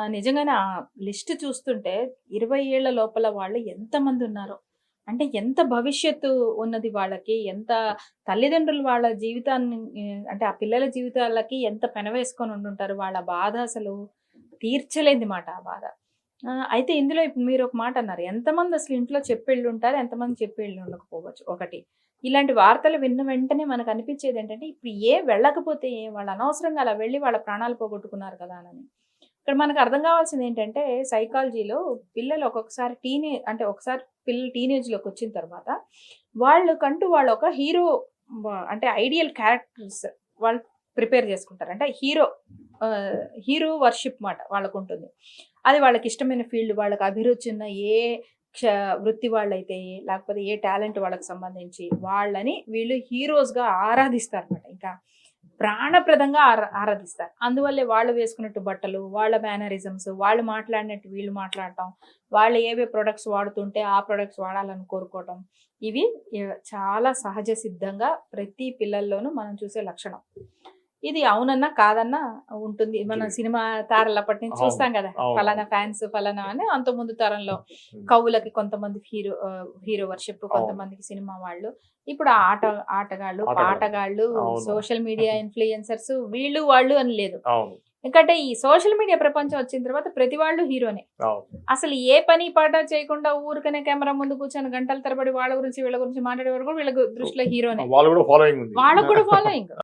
నిజంగానే ఆ లిస్ట్ చూస్తుంటే 20 ఏళ్ల లోపల వాళ్ళు ఎంతమందున్నారో. అంటే ఎంత భవిష్యత్తు ఉన్నది వాళ్ళకి. ఎంత తల్లిదండ్రులు వాళ్ళ జీవితాన్ని అంటే ఆ పిల్లల జీవితాలకి ఎంత పెనవేసుకొని ఉండుంటారు. వాళ్ళ బాధ అసలు తీర్చలేనిది మాట ఆ బాధ. అయితే ఇందులో ఇప్పుడు మీరొక మాట అన్నారు. ఎంతమంది అసలు ఇంట్లో చెప్పెళ్ళుంటారు. ఎంతమంది చెప్పెళ్ళి ఉండకపోవచ్చు ఒకటి. ఇలాంటి వార్తలు విన్న వెంటనే మనకనిపిచ్చేదేంటంటే ఇప్పుడు వెళ్ళకపోతే వాళ్ళు అనవసరంగా అలా వెళ్లి వాళ్ళ ప్రాణాలు పోగొట్టుకున్నారు కదా! అని. ఇక్కడ మనకు అర్థం కావాల్సిందేంటంటే సైకాలజీలో పిల్లలు ఒక్కొక్కసారి అంటే ఒకసారి పిల్లలు టీనేజ్‌లోకొచ్చిన తర్వాత వాళ్ళకంటూ వాళ్ళొక హీరో అంటే ఐడియల్ క్యారెక్టర్స్ వాళ్ళు ప్రిపేర్ చేసుకుంటారు. అంటే హీరో వర్షిప్ మాట వాళ్ళకుంటుంది. అది వాళ్ళకిష్టమైన ఫీల్డ్, వాళ్ళకి అభిరుచున్న ఏ క్ష వృత్తి వాళ్ళైతే లేకపోతే ఏ టాలెంట్ వాళ్ళకి సంబంధించి వాళ్ళని వీళ్ళు హీరోస్‌గా ఆరాధిస్తారన్నమాట. ఇంకా ప్రాణప్రదంగా ఆరాధిస్తారు. అందువల్లే వాళ్ళు వేసుకున్నట్టు బట్టలు, వాళ్ళ మేనరిజమ్స్, వాళ్ళు మాట్లాడినట్టు వీళ్ళు మాట్లాడటం, వాళ్ళు ఏవే ప్రొడక్ట్స్ వాడుతుంటే ఆ ప్రొడక్ట్స్ వాడాలని కోరుకోవటం. ఇవి చాలా సహజ సిద్ధంగా ప్రతి పిల్లల్లోనూ మనం చూసే లక్షణం. ఇది అవునన్నా, కాదన్నా ఉంటుంది. మనం సినిమా తారలప్పటి నుంచి అవును. చూస్తాం గదా! అవునవును. ఫలానా ఫ్యాన్స్ ఫలానా అని అంతకుముందు తరంలో హ్మ్. కవులకి కొంతమంది హీరో వర్షిప్, అవును. కొంతమందికి సినిమా వాళ్ళు. ఇప్పుడు ఆటగాళ్ళు, ఆటగాళ్ళు. పాటగాళ్ళు, అవును. సోషల్ మీడియా ఇన్‌ఫ్లుయెన్సర్స్ వీళ్ళు, వాళ్ళు అని లేదు. అవును. ఎందుకంటే ఈ సోషల్ మీడియా ప్రపంచం వచ్చిన తర్వాత ప్రతి వాళ్ళు హీరోనే. అవును. అసలు ఏ పని పాట చేయకుండా ఊరికనే కెమెరా ముందు కూర్చొని గంటల తరబడి వాళ్ళ గురించి, వీళ్ళ గురించి మాట్లాడేవారు కూడా వీళ్ళ దృష్టిలో హీరోనే. వాళ్ళు కూడా ఫాలోయింగ్ ఉంది. వాళ్ళకి కూడా ఫాలోయింగ్.